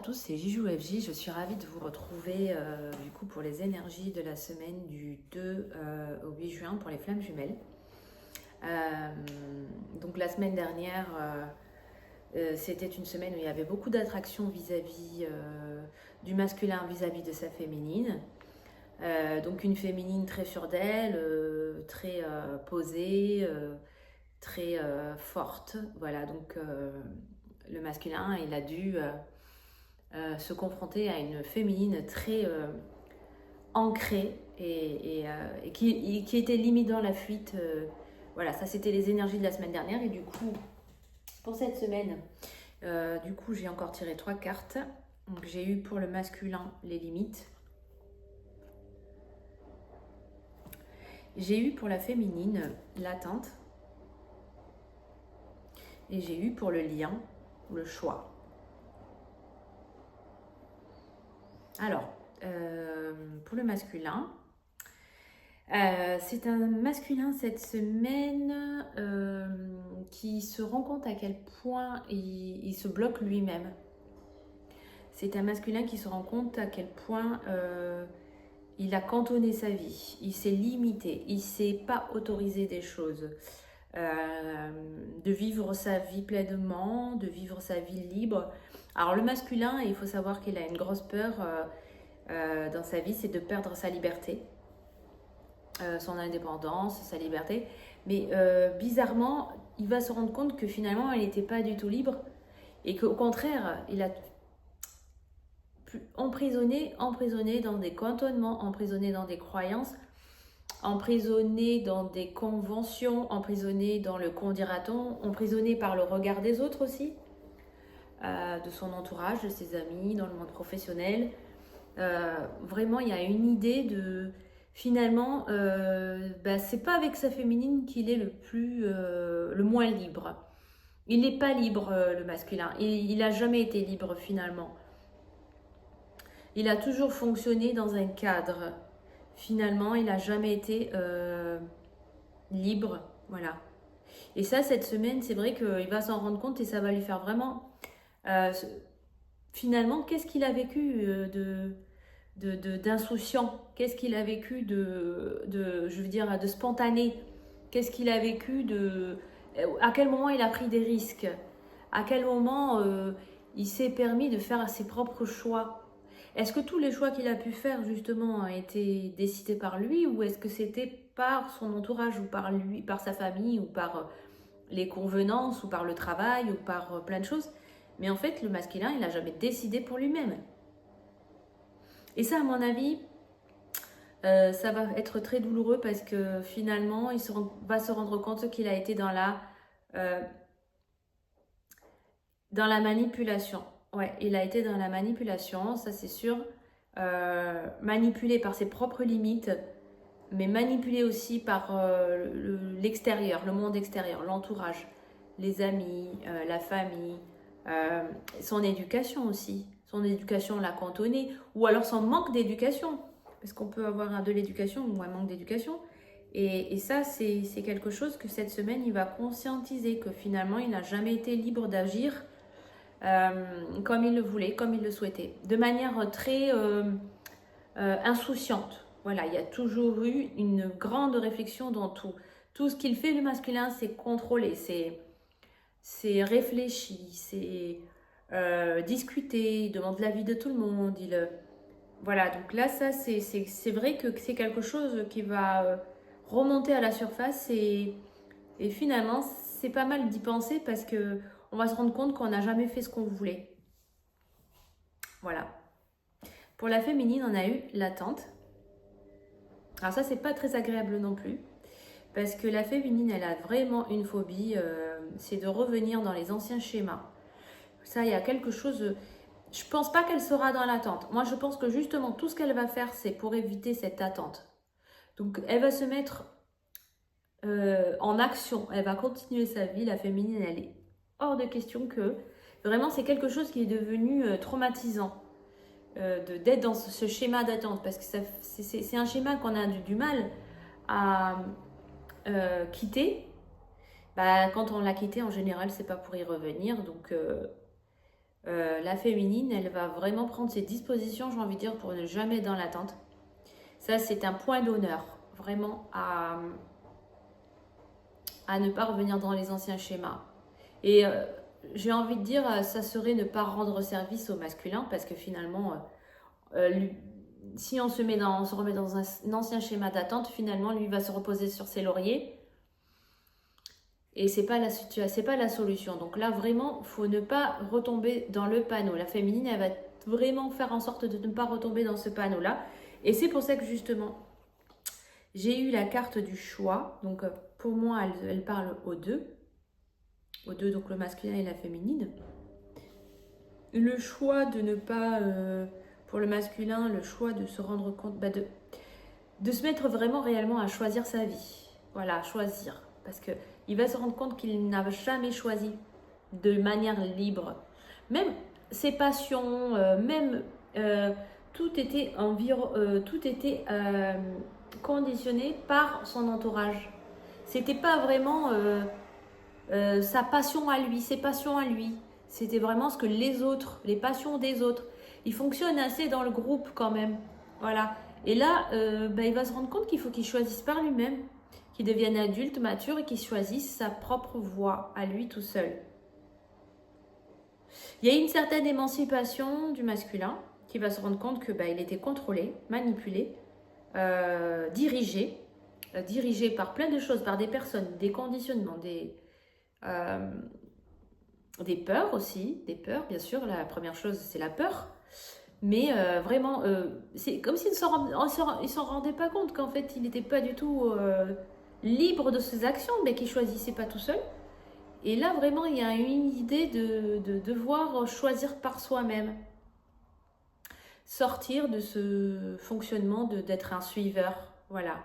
À tous, c'est Jijou FJ. Je suis ravie de vous retrouver du coup pour les énergies de la semaine du 2 au 8 juin pour les flammes jumelles. Donc la semaine dernière, c'était une semaine où il y avait beaucoup d'attraction vis-à-vis du masculin vis-à-vis de sa féminine. Donc une féminine très sûre d'elle, très posée, très forte. Voilà, donc le masculin, il a dû se confronter à une féminine très ancrée et qui était limite dans la fuite. Voilà, ça c'était les énergies de la semaine dernière. Et du coup, pour cette semaine, du coup, j'ai encore tiré 3 cartes. Donc j'ai eu pour le masculin les limites. J'ai eu pour la féminine l'attente. Et j'ai eu pour le lien le choix. Alors, pour le masculin, c'est un masculin cette semaine qui se rend compte à quel point il se bloque lui-même. C'est un masculin qui se rend compte à quel point il a cantonné sa vie, il s'est limité, il ne s'est pas autorisé des choses. De vivre sa vie pleinement, de vivre sa vie libre. Alors le masculin, il faut savoir qu'il a une grosse peur dans sa vie, c'est de perdre sa liberté. Son indépendance, sa liberté. Mais bizarrement, il va se rendre compte que finalement, il n'était pas du tout libre et qu'au contraire, il a emprisonné dans des cantonnements, emprisonné dans des croyances, emprisonné dans des conventions, emprisonné dans le qu'en dira-t-on, emprisonné par le regard des autres aussi, de son entourage, de ses amis, dans le monde professionnel. Vraiment, il y a une idée de... Finalement, c'est pas avec sa féminine qu'il est le moins libre. Il n'est pas libre, le masculin. Il n'a jamais été libre finalement. Il a toujours fonctionné dans un cadre. Finalement, il n'a jamais été libre. Voilà. Et ça, cette semaine, c'est vrai qu'il va s'en rendre compte et ça va lui faire vraiment... finalement, qu'est-ce qu'il a vécu d'insouciant, qu'est-ce qu'il a vécu je veux dire, de spontané, qu'est-ce qu'il a vécu à quel moment il a pris des risques, à quel moment il s'est permis de faire ses propres choix. Est-ce que tous les choix qu'il a pu faire justement ont été décidés par lui ou est-ce que c'était par son entourage ou par lui, par sa famille ou par les convenances ou par le travail ou par plein de choses. Mais en fait, le masculin, il n'a jamais décidé pour lui-même. Et ça, à mon avis, ça va être très douloureux parce que finalement, va se rendre compte qu'il a été dans la manipulation. Ouais, il a été dans la manipulation, ça c'est sûr. Manipulé par ses propres limites, mais manipulé aussi par l'extérieur, le monde extérieur, l'entourage, les amis, la famille, son éducation aussi. Son éducation l'a cantonné, ou alors son manque d'éducation, parce qu'on peut avoir de l'éducation ou un manque d'éducation. Et ça, c'est quelque chose que cette semaine, il va conscientiser, que finalement, il n'a jamais été libre d'agir comme il le voulait, comme il le souhaitait, de manière très insouciante. Voilà, il y a toujours eu une grande réflexion dans tout. Tout ce qu'il fait, le masculin, c'est contrôlé, c'est réfléchi, c'est discuter, il demande l'avis de tout le monde. Voilà, donc là, ça, c'est vrai que c'est quelque chose qui va remonter à la surface et finalement, c'est pas mal d'y penser parce que on va se rendre compte qu'on n'a jamais fait ce qu'on voulait. Voilà. Pour la féminine, on a eu l'attente. Alors ça, c'est pas très agréable non plus. Parce que la féminine, elle a vraiment une phobie, c'est de revenir dans les anciens schémas. Ça, il y a quelque chose... Je pense pas qu'elle sera dans l'attente. Moi, je pense que justement, tout ce qu'elle va faire, c'est pour éviter cette attente. Donc, elle va se mettre en action. Elle va continuer sa vie. La féminine, elle est hors de question que... Vraiment, c'est quelque chose qui est devenu traumatisant. D'être dans ce schéma d'attente. Parce que c'est un schéma qu'on a du mal à quitter. Quand on l'a quitté, en général, c'est pas pour y revenir. Donc, La féminine, elle va vraiment prendre ses dispositions, j'ai envie de dire, pour ne jamais être dans l'attente. Ça, c'est un point d'honneur, vraiment, à ne pas revenir dans les anciens schémas. Et j'ai envie de dire, ça serait ne pas rendre service au masculin, parce que finalement, si on se remet dans un ancien schéma d'attente, finalement, lui va se reposer sur ses lauriers. Et c'est pas la situation, c'est pas la solution. Donc là, vraiment, faut ne pas retomber dans le panneau. La féminine, elle va vraiment faire en sorte de ne pas retomber dans ce panneau-là. Et c'est pour ça que justement, j'ai eu la carte du choix. Donc pour moi, elle parle aux deux. Aux deux, donc le masculin et la féminine. Le choix de ne pas, pour le masculin, le choix de se rendre compte, de se mettre vraiment réellement à choisir sa vie. Voilà, à choisir. Parce qu'il va se rendre compte qu'il n'a jamais choisi de manière libre. Même ses passions, même tout était, conditionné par son entourage. C'était pas vraiment sa passion à lui, ses passions à lui. C'était vraiment ce que les autres, les passions des autres. Il fonctionne assez dans le groupe quand même. Voilà. Et là, il va se rendre compte qu'il faut qu'il choisisse par lui-même, qu'il devienne adulte, mature et qu'il choisisse sa propre voie à lui tout seul. Il y a une certaine émancipation du masculin qui va se rendre compte que il était contrôlé, manipulé, dirigé par plein de choses, par des personnes, des conditionnements, des peurs aussi, des peurs bien sûr. La première chose c'est la peur, mais vraiment c'est comme s'il ne s'en rendait pas compte qu'en fait il n'était pas du tout libre de ses actions, mais qu'il choisissait pas tout seul. Et là vraiment il y a une idée de devoir choisir par soi-même, sortir de ce fonctionnement d'être un suiveur, voilà.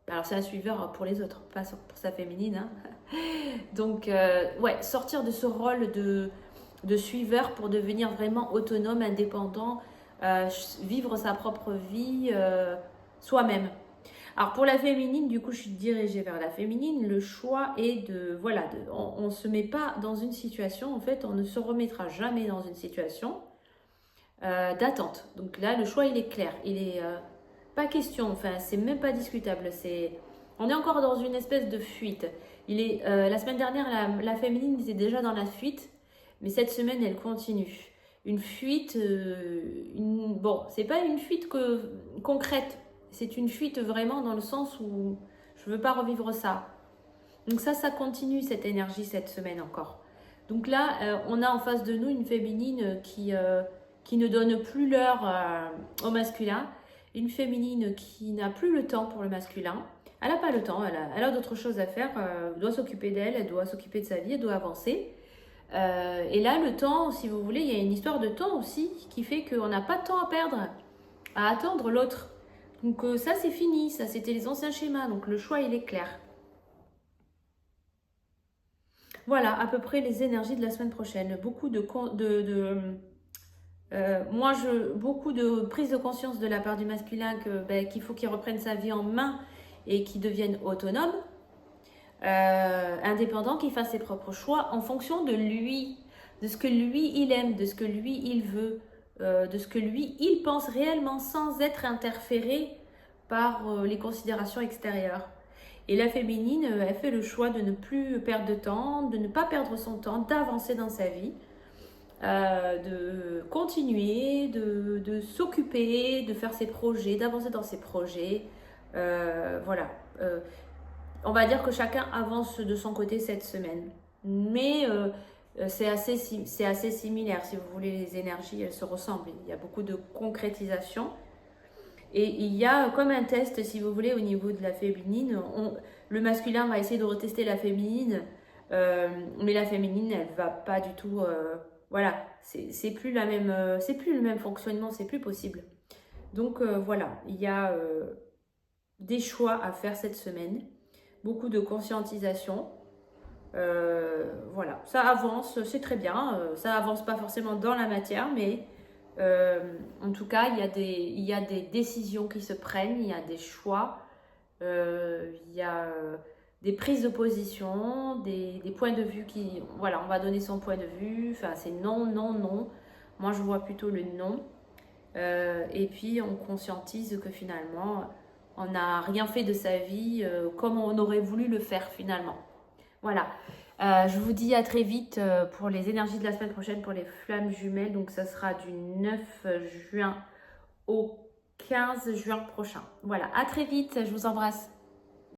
Alors c'est un suiveur pour les autres, pas pour sa féminine, hein. Donc ouais, sortir de ce rôle de suiveur pour devenir vraiment autonome, indépendant, vivre sa propre vie soi-même. Alors pour la féminine, du coup je suis dirigée vers la féminine, le choix est on ne se met pas dans une situation, en fait on ne se remettra jamais dans une situation d'attente. Donc là le choix il est clair, il est pas question, enfin c'est même pas discutable, on est encore dans une espèce de fuite. La semaine dernière la féminine était déjà dans la fuite, mais cette semaine elle continue. Une fuite, c'est pas une fuite concrète, c'est une fuite vraiment dans le sens où je veux pas revivre ça. Donc ça continue cette énergie cette semaine encore. Donc là, on a en face de nous une féminine qui ne donne plus l'heure au masculin, une féminine qui n'a plus le temps pour le masculin. Elle n'a pas le temps, elle a d'autres choses à faire, elle doit s'occuper d'elle, elle doit s'occuper de sa vie, elle doit avancer. Et là, le temps, si vous voulez, il y a une histoire de temps aussi qui fait qu'on n'a pas de temps à perdre, à attendre l'autre. Donc ça, c'est fini, ça c'était les anciens schémas, donc le choix, il est clair. Voilà, à peu près les énergies de la semaine prochaine. Beaucoup beaucoup de prise de conscience de la part du masculin qu'il faut qu'il reprenne sa vie en main et qu'il devienne autonome, indépendant, qu'il fasse ses propres choix en fonction de lui, de ce que lui il aime, de ce que lui il veut, de ce que lui il pense réellement, sans être interféré par les considérations extérieures. Et la féminine, elle fait le choix de ne plus perdre de temps, de ne pas perdre son temps, d'avancer dans sa vie, de continuer, de s'occuper, de faire ses projets, d'avancer dans ses projets. Voilà. On va dire que chacun avance de son côté cette semaine. Mais c'est assez similaire, si vous voulez, les énergies, elles se ressemblent. Il y a beaucoup de concrétisation. Et il y a comme un test, si vous voulez, au niveau de la féminine. Le masculin va essayer de retester la féminine, mais la féminine, elle va pas du tout. Voilà, c'est plus c'est plus le même fonctionnement, c'est plus possible. Donc voilà, il y a des choix à faire cette semaine, beaucoup de conscientisation. Voilà, ça avance, c'est très bien. Ça avance pas forcément dans la matière, mais en tout cas, il y a des décisions qui se prennent, il y a des choix, il y a des prises de position, des points de vue qui... Voilà, on va donner son point de vue. Enfin, c'est non, non, non. Moi, je vois plutôt le non. Et puis, on conscientise que finalement, on n'a rien fait de sa vie comme on aurait voulu le faire finalement. Voilà. Je vous dis à très vite pour les énergies de la semaine prochaine pour les flammes jumelles. Donc, ça sera du 9 juin au 15 juin prochain. Voilà. À très vite. Je vous embrasse.